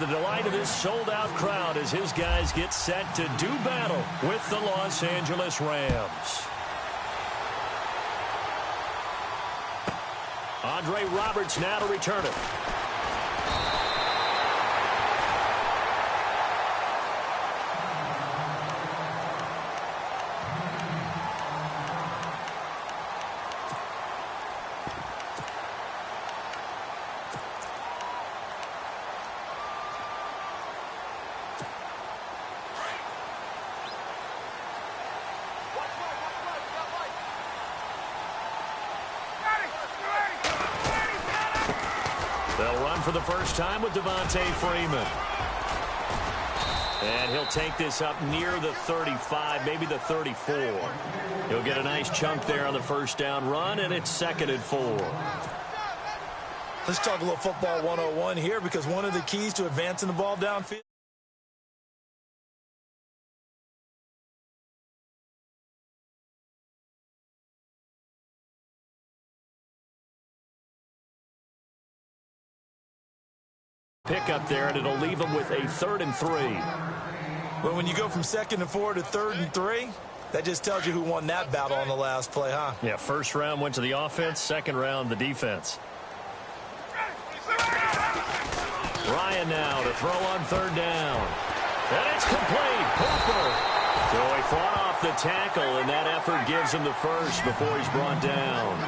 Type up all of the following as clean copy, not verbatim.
the delight of this sold-out crowd as his guys get set to do battle with the Los Angeles Rams. Andre Roberts now to return it. They'll run for the first time with Devontae Freeman. And he'll take this up near the 35, maybe the 34. He'll get a nice chunk there on the first down run, and it's 2nd and 4. Let's talk a little football 101 here, because one of the keys to advancing the ball downfield. Pick up there, and it'll leave them with a 3rd and 3. Well, when you go from 2nd and 4 to 3rd and 3, that just tells you who won that battle on the last play, huh? Yeah, first round went to the offense, second round the defense. Ryan now to throw on 3rd down. And it's complete. Hooper. So he fought off the tackle, and that effort gives him the first before he's brought down.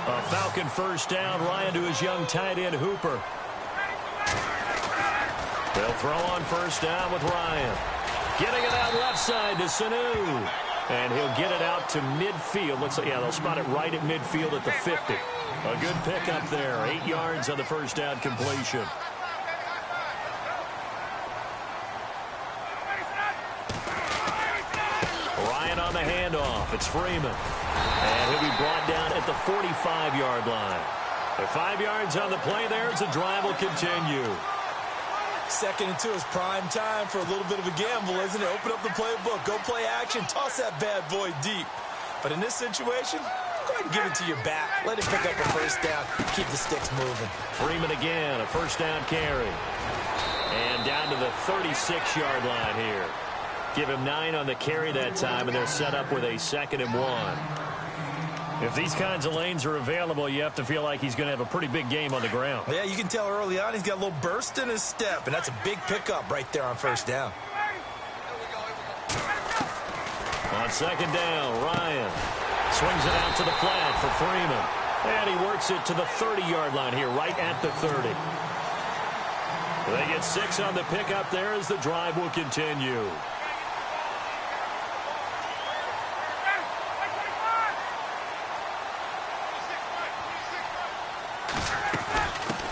A Falcon first down. Ryan to his young tight end, Hooper. They'll throw on first down with Ryan. Getting it out left side to Sanu. And he'll get it out to midfield. Looks like, yeah, they'll spot it right at midfield at the 50. A good pickup there. 8 yards on the first down completion. Ryan on the handoff. It's Freeman. And he'll be brought down at the 45-yard line. At 5 yards on the play there, as the drive will continue. 2nd and 2 is prime time for a little bit of a gamble, isn't it? Open up the playbook, go play action, toss that bad boy deep. But in this situation, go ahead and give it to your back. Let him pick up a first down, keep the sticks moving. Freeman again, a first down carry. And down to the 36-yard line here. Give him 9 on the carry that time, and they're set up with a 2nd and 1. If these kinds of lanes are available, you have to feel like he's going to have a pretty big game on the ground. Yeah, you can tell early on he's got a little burst in his step, and that's a big pickup right there on first down. On 2nd down, Ryan swings it out to the flat for Freeman. And he works it to the 30-yard line here, right at the 30. They get 6 on the pickup there as the drive will continue.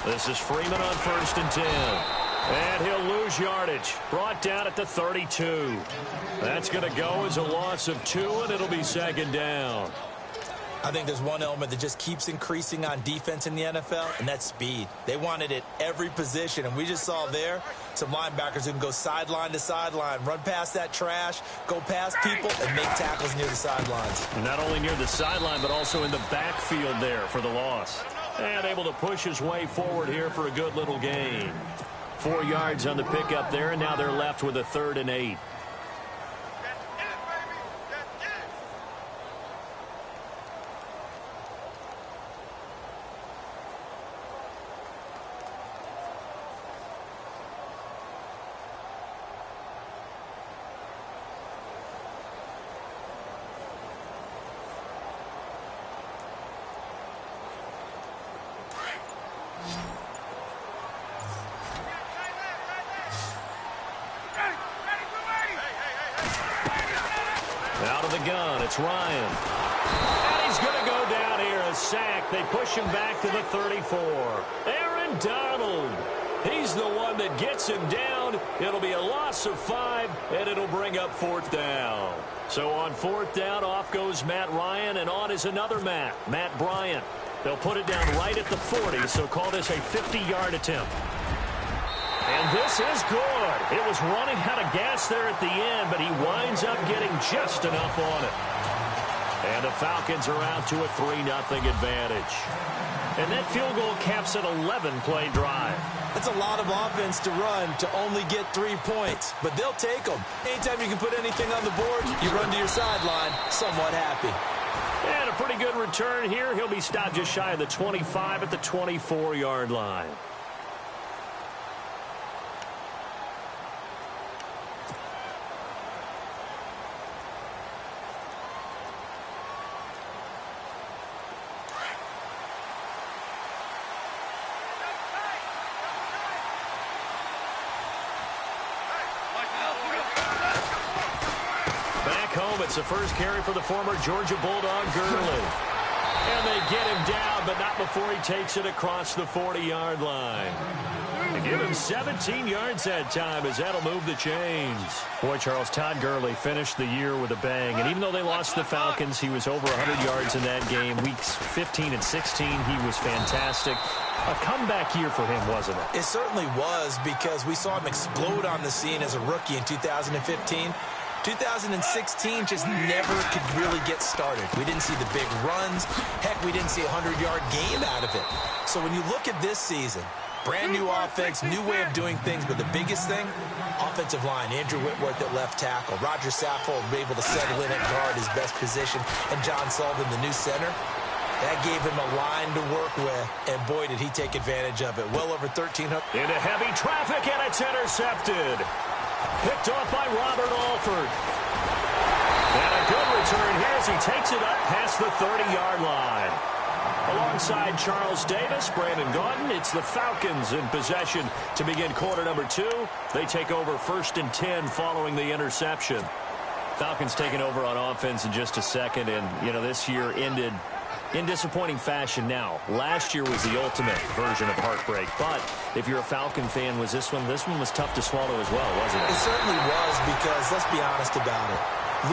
This is Freeman on 1st and 10. And he'll lose yardage. Brought down at the 32. That's going to go as a loss of 2, and it'll be 2nd down. I think there's one element that just keeps increasing on defense in the NFL, and that's speed. They want it at every position, and we just saw there some linebackers who can go sideline to sideline, run past that trash, go past people, and make tackles near the sidelines. Not only near the sideline, but also in the backfield there for the loss. And able to push his way forward here for a good little gain. 4 yards on the pickup there, and now they're left with a 3rd and 8. Out of the gun, it's Ryan. And he's going to go down here, a sack. They push him back to the 34. Aaron Donald. He's the one that gets him down. It'll be a loss of 5, and it'll bring up 4th down. So on 4th down, off goes Matt Ryan, and on is another Matt Bryant. They'll put it down right at the 40, so call this a 50-yard attempt. And this is good. It was running out of gas there at the end, but he winds up getting just enough on it. And the Falcons are out to a 3-0 advantage. And that field goal caps an 11-play drive. That's a lot of offense to run to only get 3 points, but they'll take them. Anytime you can put anything on the board, you run to your sideline somewhat happy. And a pretty good return here. He'll be stopped just shy of the 25 at the 24-yard line. It's the first carry for the former Georgia Bulldog, Gurley. And they get him down, but not before he takes it across the 40-yard line. They give him 17 yards that time as that'll move the chains. Boy, Charles, Todd Gurley finished the year with a bang. And even though they lost the Falcons, he was over 100 yards in that game. Weeks 15 and 16, he was fantastic. A comeback year for him, wasn't it? It certainly was, because we saw him explode on the scene as a rookie in 2015. 2016 just never could really get started. We didn't see the big runs. Heck, we didn't see a 100-yard game out of it. So when you look at this season, brand new offense, new way of doing things, but the biggest thing, offensive line. Andrew Whitworth at left tackle. Roger Saffold able to settle in at guard, his best position, and John Sullivan, the new center. That gave him a line to work with, and boy, did he take advantage of it. Well over 1,300. Into heavy traffic, and it's intercepted. Picked off by Robert Alford. And a good return here as he takes it up past the 30-yard line. Alongside Charles Davis, Brandon Gaudin, it's the Falcons in possession to begin quarter number 2. They take over 1st and 10 following the interception. Falcons taking over on offense in just a second, and, you know, this year ended in disappointing fashion. Now, last year was the ultimate version of heartbreak, but if you're a Falcon fan, was this one was tough to swallow as well, wasn't it? It certainly was, because let's be honest about it.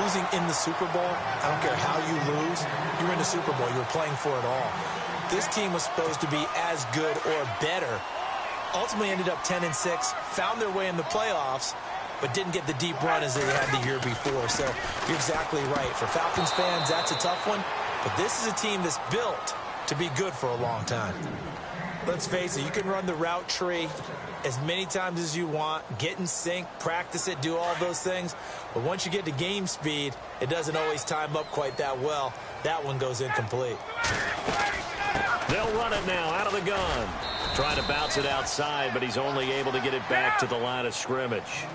Losing in the Super Bowl, I don't care how you lose, you're in the Super Bowl, you're playing for it all. This team was supposed to be as good or better. Ultimately ended up 10-6, found their way in the playoffs, but didn't get the deep run as they had the year before. So you're exactly right. For Falcons fans, that's a tough one. But this is a team that's built to be good for a long time. Let's face it, you can run the route tree as many times as you want, get in sync, practice it, do all those things. But once you get to game speed, it doesn't always time up quite that well. That one goes incomplete. They'll run it now out of the gun. Trying to bounce it outside, but he's only able to get it back to the line of scrimmage.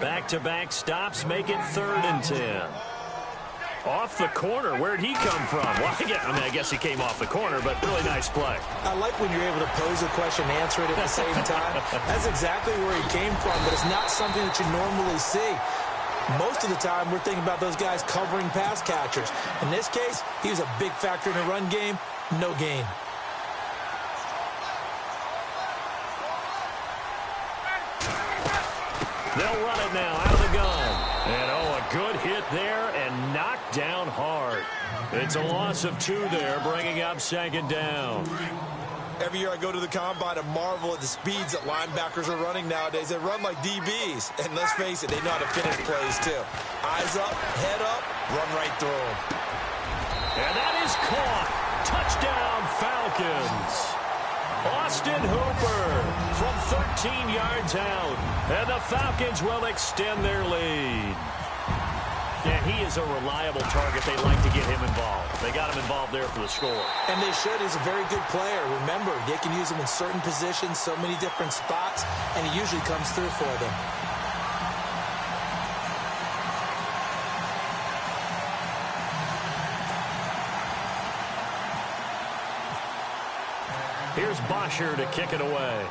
Back-to-back stops make it 3rd and 10. Off the corner. Where'd he come from? Well, I guess he came off the corner, but really nice play. I like when you're able to pose a question and answer it at the same time. That's exactly where he came from, but it's not something that you normally see. Most of the time, we're thinking about those guys covering pass catchers. In this case, he was a big factor in the run game. No gain. They'll run it now out of the gun. And, a good hit there and knocked down hard. It's a loss of 2 there, bringing up 2nd down. Every year I go to the combine and marvel at the speeds that linebackers are running nowadays. They run like DBs. And let's face it, they know how to finish plays too. Eyes up, head up, run right through them. And that is caught. Touchdown, Falcons. Austin Hooper from 13 yards out. And the Falcons will extend their lead. Yeah, he is a reliable target. They like to get him involved. They got him involved there for the score. And they should. He's a very good player. Remember, they can use him in certain positions, so many different spots, and he usually comes through for them. Here's Bosher to kick it away.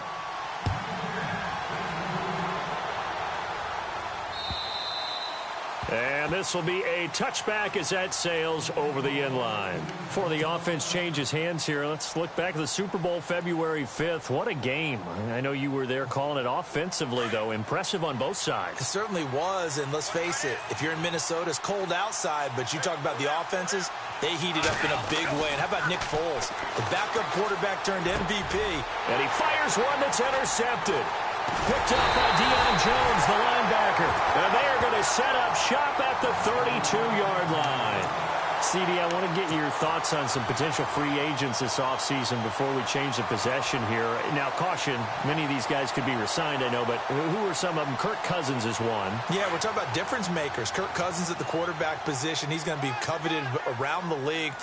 And this will be a touchback as that sails over the end line. Before the offense changes hands here, let's look back at the Super Bowl February 5th. What a game. I know you were there calling it offensively, though. Impressive on both sides. It certainly was, and let's face it, if you're in Minnesota, it's cold outside, but you talk about the offenses, they heated up in a big way. And how about Nick Foles? The backup quarterback turned MVP. And he fires one that's intercepted. Picked up by Deion Jones, the linebacker. And they are going to set up shop at the 32-yard line. CD, I want to get your thoughts on some potential free agents this offseason before we change the possession here. Now, caution, many of these guys could be re-signed, I know, but who are some of them? Kirk Cousins is one. Yeah, we're talking about difference makers. Kirk Cousins at the quarterback position. He's going to be coveted around the league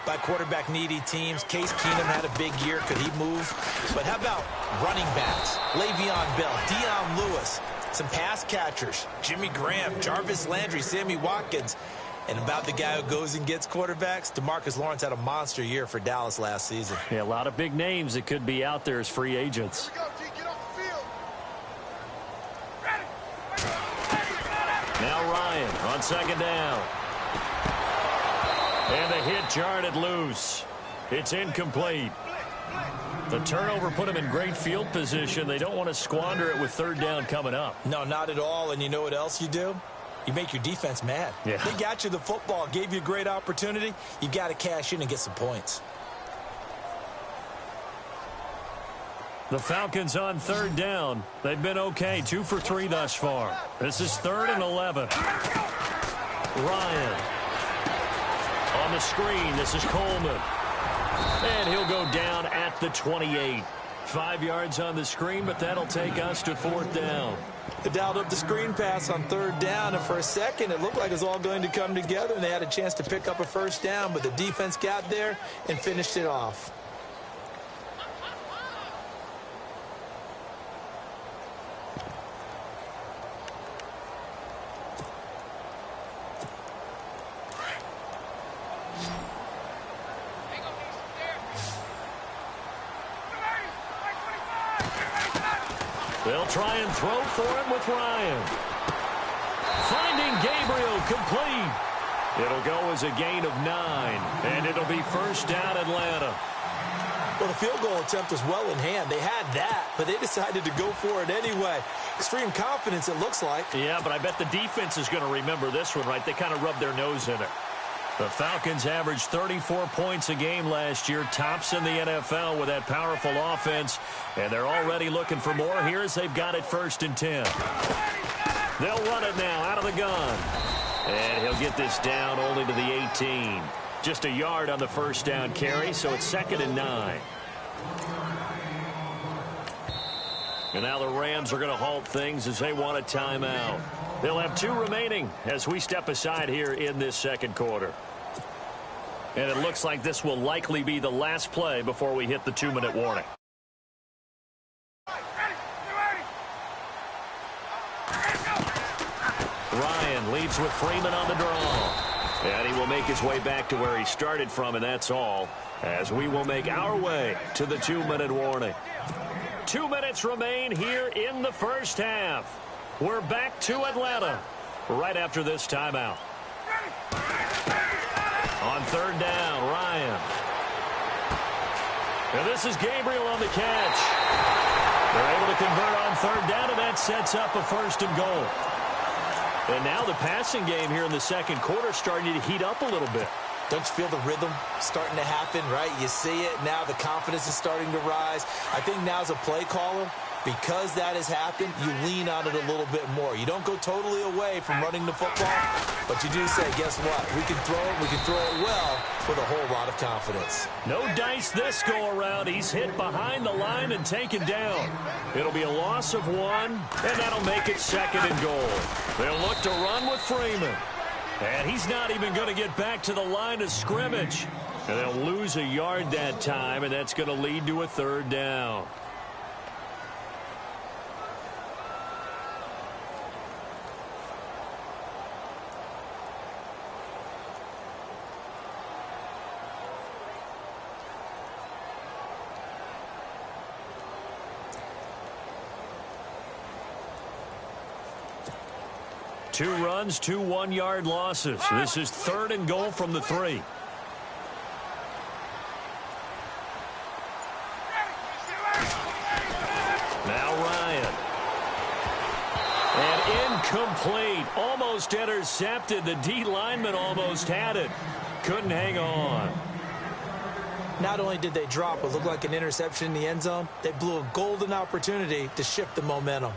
by quarterback-needy teams. Case Keenum had a big year. Could he move? But how about running backs? Le'Veon Bell, Deion Lewis, some pass catchers, Jimmy Graham, Jarvis Landry, Sammy Watkins. And about the guy who goes and gets quarterbacks, DeMarcus Lawrence had a monster year for Dallas last season. Yeah, a lot of big names that could be out there as free agents. Now Ryan on second down. And the hit jarred it loose. It's incomplete. The turnover put them in great field position. They don't want to squander it with third down coming up. No, not at all. And you know what else you do? You make your defense mad. Yeah. They got you the football, gave you a great opportunity. You got to cash in and get some points. The Falcons on third down. They've been okay, 2 for 3 thus far. This is 3rd and 11. Ryan on the screen. This is Coleman. And he'll go down at the 28. 5 yards on the screen, but that'll take us to 4th down. They dialed up the screen pass on 3rd down, and for a second it looked like it was all going to come together, and they had a chance to pick up a first down, but the defense got there and finished it off. They'll try and throw for it with Ryan. Finding Gabriel complete. It'll go as a gain of 9, and it'll be first down Atlanta. Well, the field goal attempt was well in hand. They had that, but they decided to go for it anyway. Extreme confidence, it looks like. Yeah, but I bet the defense is going to remember this one, right? They kind of rubbed their nose in it. The Falcons averaged 34 points a game last year, tops in the NFL with that powerful offense, and they're already looking for more here as they've got it 1st and 10. They'll run it now out of the gun, and he'll get this down only to the 18. Just a yard on the first down carry, so it's 2nd and 9. And now the Rams are going to halt things as they want a timeout. They'll have 2 remaining as we step aside here in this second quarter. And it looks like this will likely be the last play before we hit the 2-minute warning. Ryan leads with Freeman on the draw. And he will make his way back to where he started from, and that's all, as we will make our way to the 2-minute warning. 2 minutes remain here in the first half. We're back to Atlanta right after this timeout. On third down, Ryan. And this is Gabriel on the catch. They're able to convert on third down, and that sets up a 1st and goal. And now the passing game here in the second quarter starting to heat up a little bit. Don't you feel the rhythm starting to happen, right? You see it. Now the confidence is starting to rise. I think now as a play caller, because that has happened, you lean on it a little bit more. You don't go totally away from running the football, but you do say, guess what? We can throw it. We can throw it well with a whole lot of confidence. No dice this go around. He's hit behind the line and taken down. It'll be a loss of 1, and that'll make it 2nd and goal. They'll look to run with Freeman. And he's not even going to get back to the line of scrimmage. And they'll lose a yard that time, and that's going to lead to a 3rd down. Two runs, 2 one-yard losses. This is 3rd and goal from the 3. Now Ryan. And incomplete. Almost intercepted. The D lineman almost had it. Couldn't hang on. Not only did they drop what looked like an interception in the end zone, they blew a golden opportunity to shift the momentum.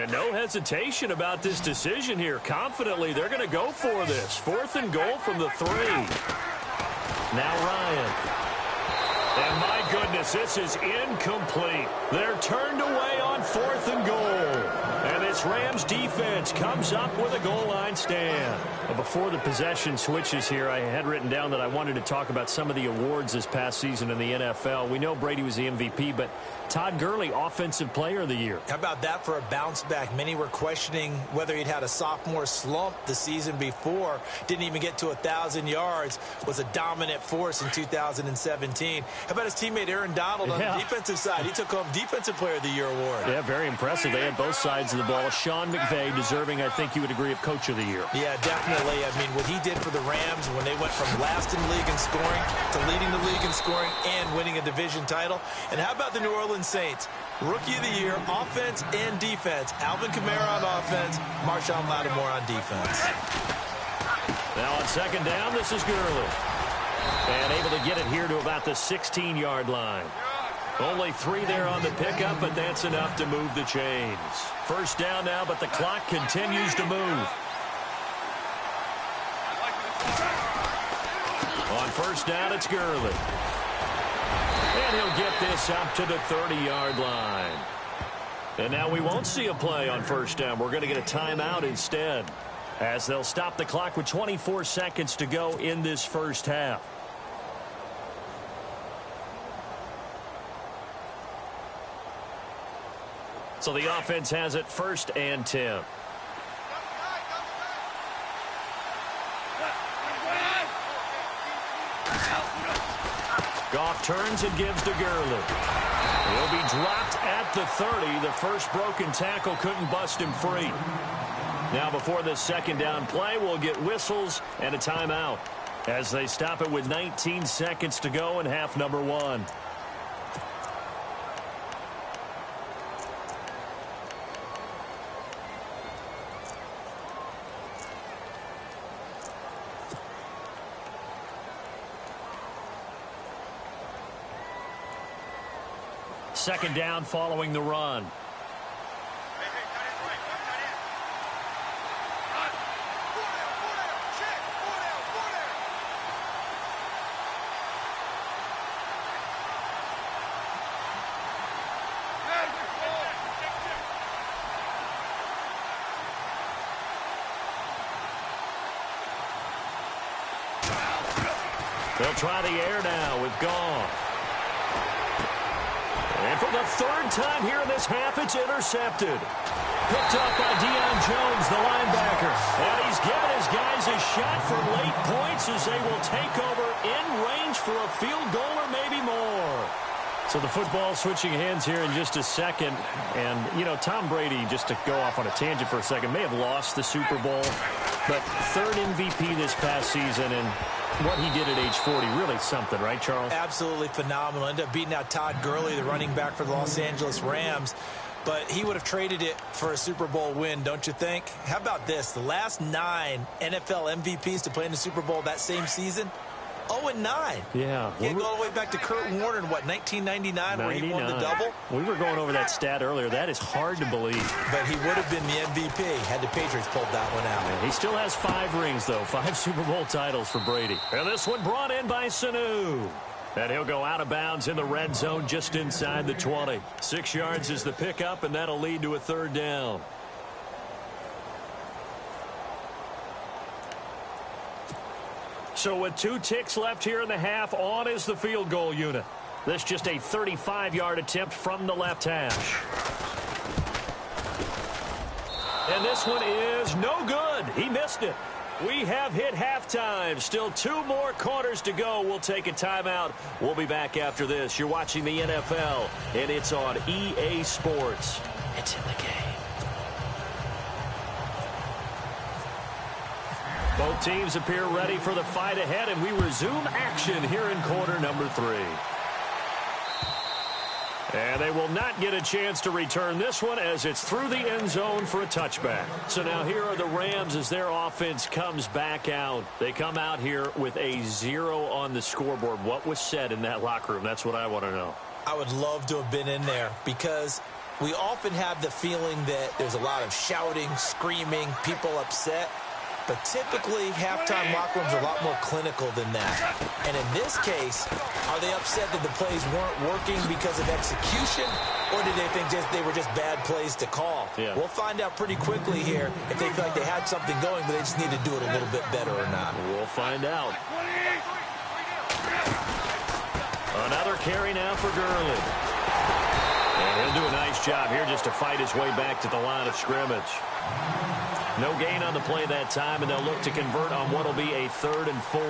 And no hesitation about this decision here. Confidently, they're going to go for this. 4th and goal from the 3. Now Ryan. And my goodness, this is incomplete. They're turned away on 4th and goal. And this Rams defense comes up with a goal line stand. But before the possession switches here, I had written down that I wanted to talk about some of the awards this past season in the NFL. We know Brady was the MVP, but Todd Gurley, Offensive Player of the Year. How about that for a bounce back? Many were questioning whether he'd had a sophomore slump the season before. Didn't even get to 1,000 yards. Was a dominant force in 2017. How about his teammate Aaron Donald on the defensive side? He took home Defensive Player of the Year award. Yeah, very impressive. They had both sides of the ball. Sean McVay deserving, I think you would agree, of Coach of the Year. Yeah, definitely. I mean, what he did for the Rams when they went from last in the league in scoring to leading the league in scoring and winning a division title. And how about the New Orleans Saints? Rookie of the Year, offense and defense. Alvin Kamara on offense, Marshawn Lattimore on defense. Now on 2nd down, this is Gurley. And able to get it here to about the 16-yard line. Only 3 there on the pickup, but that's enough to move the chains. 1st down now, but the clock continues to move. On 1st down, it's Gurley. And he'll get this up to the 30-yard line. And now we won't see a play on 1st down. We're going to get a timeout instead, as they'll stop the clock with 24 seconds to go in this 1st half. So the offense has it 1st and 10. Goff turns and gives to Gurley. He'll be dropped at the 30. The first broken tackle couldn't bust him free. Now before this 2nd down play, we'll get whistles and a timeout as they stop it with 19 seconds to go in half number 1. Second down following the run. They'll try the air now with Goff. And for the 3rd time here in this half, it's intercepted. Picked up by Deion Jones, the linebacker. And he's given his guys a shot for late points as they will take over in range for a field goal or maybe more. So the football switching hands here in just a second. And, you know, Tom Brady, just to go off on a tangent for a second, may have lost the Super Bowl. But 3rd MVP this past season, and what he did at age 40, really something, right, Charles? Absolutely phenomenal. Ended up beating out Todd Gurley, the running back for the Los Angeles Rams. But he would have traded it for a Super Bowl win, don't you think? How about this? The last 9 NFL MVPs to play in the Super Bowl that same season, 0-9. Yeah. You go all the way back to Kurt Warner in, what, 1999, where he won the double? We were going over that stat earlier. That is hard to believe. But he would have been the MVP had the Patriots pulled that one out. Yeah, he still has 5 rings, though. 5 Super Bowl titles for Brady. And this one brought in by Sanu. And he'll go out of bounds in the red zone just inside the 20. 6 yards is the pickup, and that'll lead to a 3rd down. So with 2 ticks left here in the half, on is the field goal unit. This just a 35-yard attempt from the left hash. And this one is no good. He missed it. We have hit halftime. Still 2 more quarters to go. We'll take a timeout. We'll be back after this. You're watching the NFL, and it's on EA Sports. It's in the game. Both teams appear ready for the fight ahead, and we resume action here in quarter number 3. And they will not get a chance to return this one as it's through the end zone for a touchback. So now here are the Rams as their offense comes back out. They come out here with a 0 on the scoreboard. What was said in that locker room? That's what I want to know. I would love to have been in there because We often have the feeling that there's a lot of shouting, screaming, people upset. But typically, halftime locker rooms are a lot more clinical than that. And in this case, are they upset that the plays weren't working because of execution? Or did they think they were just bad plays to call? Yeah. We'll find out pretty quickly here if they feel like they had something going, but they just need to do it a little bit better or not. We'll find out. Another carry now for Gurley. And he'll do a nice job here just to fight his way back to the line of scrimmage. No gain on the play that time, and they'll look to convert on what will be a 3rd and 4.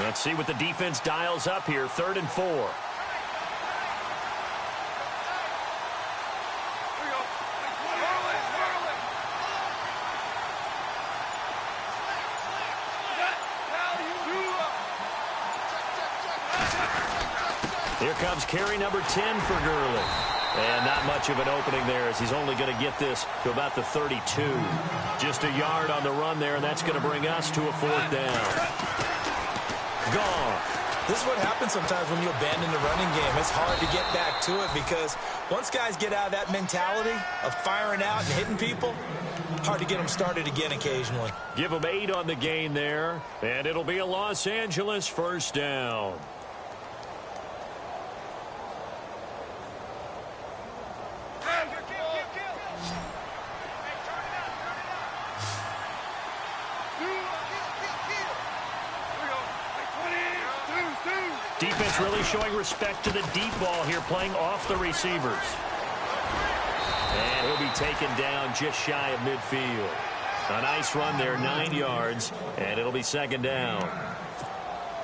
Let's see what the defense dials up here. 3rd and 4. Here comes carry number 10 for Gurley. And not much of an opening there as he's only going to get this to about the 32. Just a yard on the run there, and that's going to bring us to a 4th down. Gone. This is what happens sometimes when you abandon the running game. It's hard to get back to it because once guys get out of that mentality of firing out and hitting people, hard to get them started again occasionally. Give them 8 on the gain there, and it'll be a Los Angeles 1st down. Defense really showing respect to the deep ball here, playing off the receivers. And he'll be taken down just shy of midfield. A nice run there, 9 yards, and it'll be 2nd down.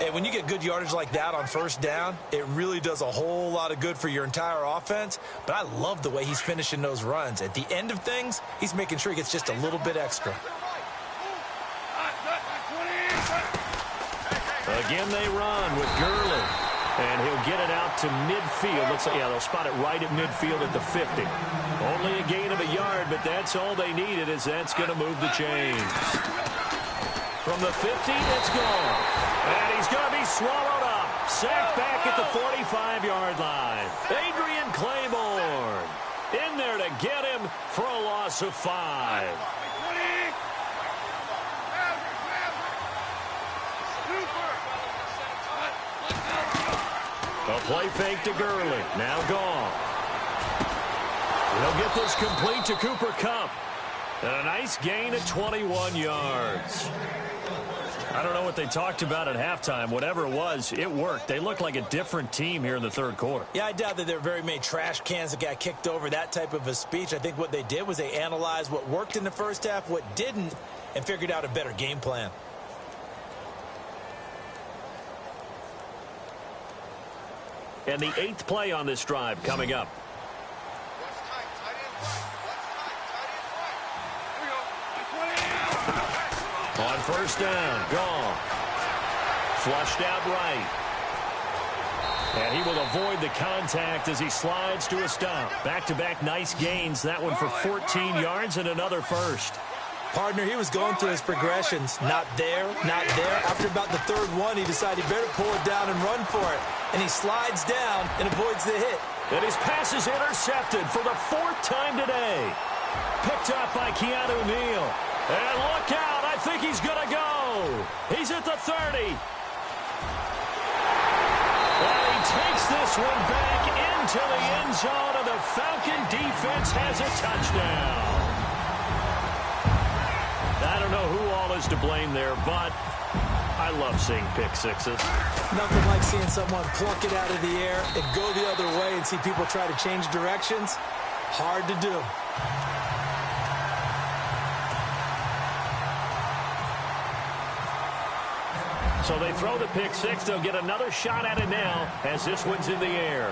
And when you get good yardage like that on 1st down, it really does a whole lot of good for your entire offense. But I love the way he's finishing those runs. At the end of things, he's making sure he gets just a little bit extra. Again, they run with Gurley. And he'll get it out to midfield. Let's say, yeah, they'll spot it right at midfield at the 50. Only a gain of a yard, but that's all they needed, as that's going to move the chains. From the 50, it's gone. And he's going to be swallowed up. Sacked back at the 45-yard line. Adrian Claiborne in there to get him for a loss of 5. A play fake to Gurley. Now gone. He'll get this complete to Cooper Kupp. And a nice gain of 21 yards. I don't know what they talked about at halftime. Whatever it was, it worked. They looked like a different team here in the 3rd quarter. Yeah, I doubt that there are very many trash cans that got kicked over, that type of a speech. I think what they did was they analyzed what worked in the 1st half, what didn't, and figured out a better game plan. And the 8th play on this drive coming up. On 1st down, gone. Flushed out right. And he will avoid the contact as he slides to a stop. Back-to-back nice gains. That one for 14 yards and another 1st. Partner, he was going through his progressions. Not there, not there. After about the 3rd one, he decided he better pull it down and run for it. And he slides down and avoids the hit. And his pass is intercepted for the 4th time today. Picked up by Keanu Neal. And look out, I think he's going to go. He's at the 30. And he takes this one back into the end zone, and the Falcon defense has a touchdown. I don't know who all is to blame there, but I love seeing pick sixes. Nothing like seeing someone pluck it out of the air and go the other way and see people try to change directions. Hard to do. So they throw the pick six. They'll get another shot at it now as this one's in the air.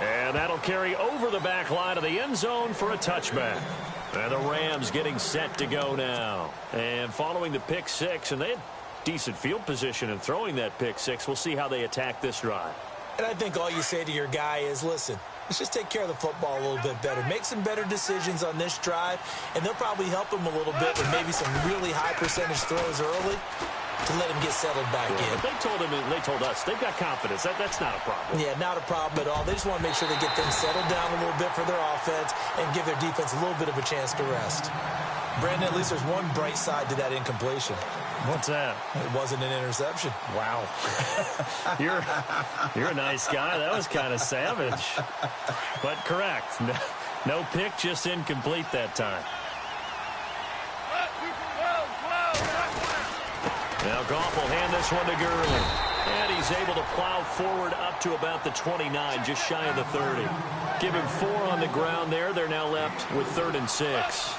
And that'll carry over the back line of the end zone for a touchback. And the Rams getting set to go now. And following the pick six, and they had decent field position in throwing that pick six. We'll see how they attack this drive. And I think all you say to your guy is, listen, let's just take care of the football a little bit better. Make some better decisions on this drive, and they'll probably help him a little bit with maybe some really high percentage throws early to let him get settled back in. They told him, and they told us, they've got confidence. That's not a problem. Yeah, not a problem at all. They just want to make sure they get things settled down a little bit for their offense and give their defense a little bit of a chance to rest. Brandon, at least there's one bright side to that incompletion. What's that? It wasn't an interception. Wow. You're a nice guy. That was kind of savage. But correct. No pick, just incomplete that time. Now Goff will hand this one to Gurley. And he's able to plow forward up to about the 29, just shy of the 30. Give him 4 on the ground there. They're now left with 3rd and 6.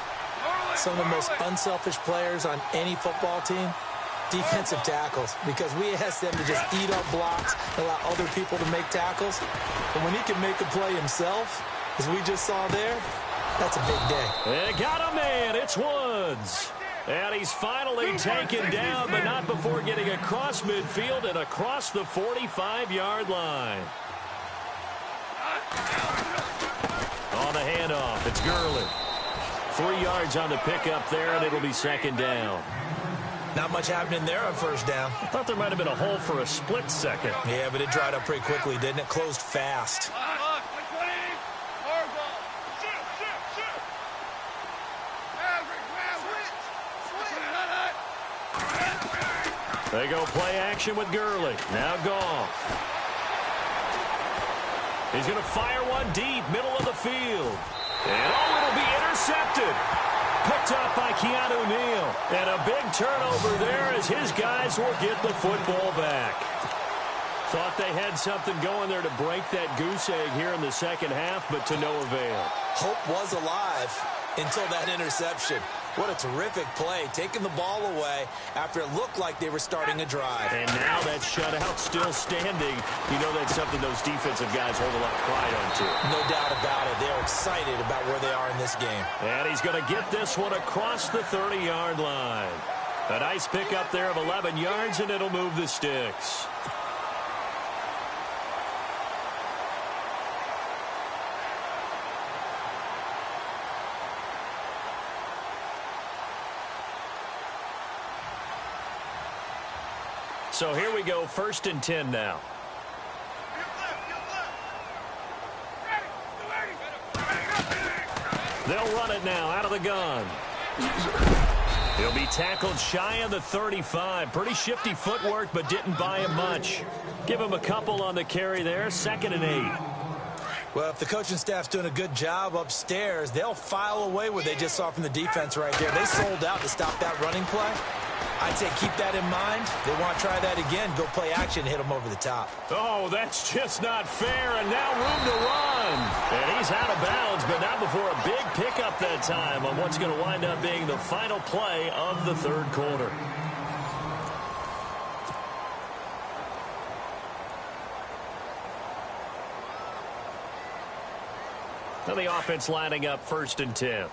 Some of the most unselfish players on any football team, defensive tackles, because we ask them to just eat up blocks, allow other people to make tackles. And when he can make a play himself, as we just saw there, that's a big day. They got a man. It's Woods. And he's finally taken down, but not before getting across midfield and across the 45-yard line. On the handoff, it's Gurley. 3 yards on the pickup there, and it'll be 2nd down. Not much happening there on 1st down. I thought there might have been a hole for a split second. Yeah, but it dried up pretty quickly, didn't it? Closed fast. They go play action with Gurley. Now Goff. He's going to fire one deep, middle of the field. And it'll be intercepted. Picked up by Keanu Neal. And a big turnover there as his guys will get the football back. Thought they had something going there to break that goose egg here in the 2nd half, but to no avail. Hope was alive until that interception. What a terrific play, taking the ball away after it looked like they were starting a drive. And now that shutout still standing. You know that's something those defensive guys hold a lot of pride on, too. No doubt about it. They're excited about where they are in this game. And he's going to get this one across the 30-yard line. A nice pickup there of 11 yards, and it'll move the sticks. So here we go, 1st and 10 now. They'll run it now out of the gun. He'll be tackled shy of the 35. Pretty shifty footwork, but didn't buy him much. Give him a couple on the carry there, 2nd and 8. Well, if the coaching staff's doing a good job upstairs, they'll file away what they just saw from the defense right there. They sold out to stop that running play. I'd say keep that in mind. They want to try that again. Go play action, hit them over the top. Oh, that's just not fair, and now room to run. And he's out of bounds, but not before a big pickup that time on what's going to wind up being the final play of the 3rd quarter. Now the offense lining up 1st and 10.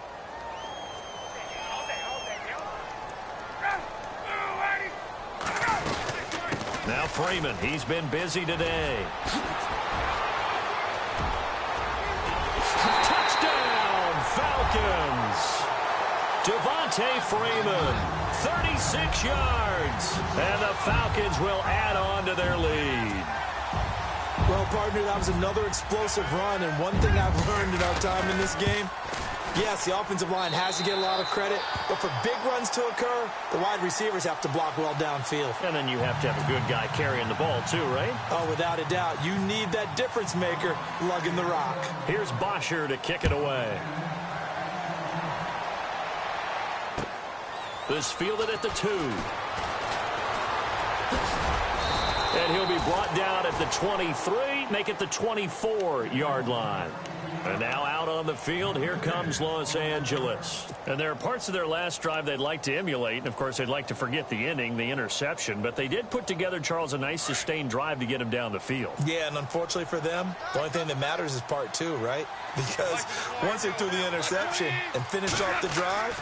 Now Freeman, he's been busy today. Touchdown, Falcons. Devontae Freeman, 36 yards. And the Falcons will add on to their lead. Well, partner, that was another explosive run, and one thing I've learned in our time in this game, yes, the offensive line has to get a lot of credit, but for big runs to occur, the wide receivers have to block well downfield. And then you have to have a good guy carrying the ball too, right? Oh, without a doubt. You need that difference maker lugging the rock. Here's Bosher to kick it away. This fielded at the 2. And he'll be brought down at the 23, make it the 24-yard line. And now out on the field, here comes Los Angeles. And there are parts of their last drive they'd like to emulate. And, of course, they'd like to forget the inning, the interception. But they did put together, Charles, a nice sustained drive to get him down the field. Yeah, and unfortunately for them, the only thing that matters is part 2, right? Because once they threw the interception and finished off the drive,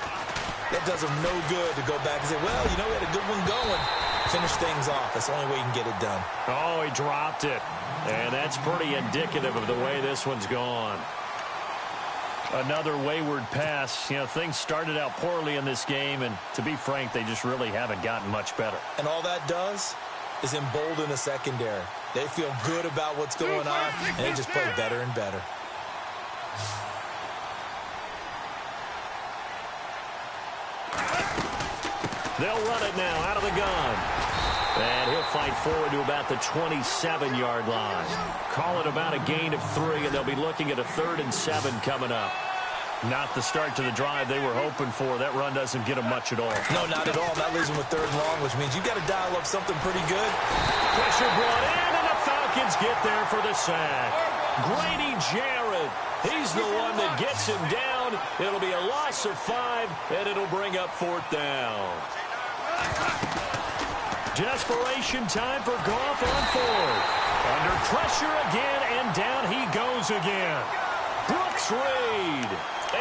that does them no good to go back and say, well, you know, we had a good one going. Finish things off. That's the only way you can get it done. Oh, he dropped it. And that's pretty indicative of the way this one's gone. Another wayward pass. You know, things started out poorly in this game, and to be frank, they just really haven't gotten much better. And all that does is embolden the secondary. They feel good about what's going on, and they just play better and better. They'll run it now out of the gun. And he'll fight forward to about the 27-yard line. Call it about a gain of 3, and they'll be looking at a 3rd and 7 coming up. Not the start to the drive they were hoping for. That run doesn't get them much at all. No, not at all. That leaves them with 3rd and long, which means you got to dial up something pretty good. Pressure brought in, and the Falcons get there for the sack. Grady Jarrett. He's the one that gets him down. It'll be a loss of 5, and it'll bring up 4th down. Desperation time for Goff on 4th. Under pressure again, and down he goes again. Brooks Reed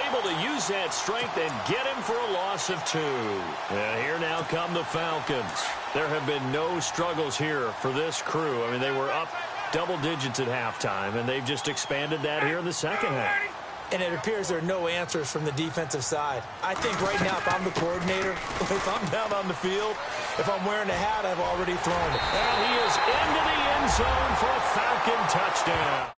able to use that strength and get him for a loss of 2. And here now come the Falcons. There have been no struggles here for this crew. I mean, they were up double digits at halftime, and they've just expanded that here in the second half. And it appears there are no answers from the defensive side. I think right now, if I'm the coordinator, if I'm down on the field, if I'm wearing a hat, I've already thrown it. And he is into the end zone for a Falcon touchdown.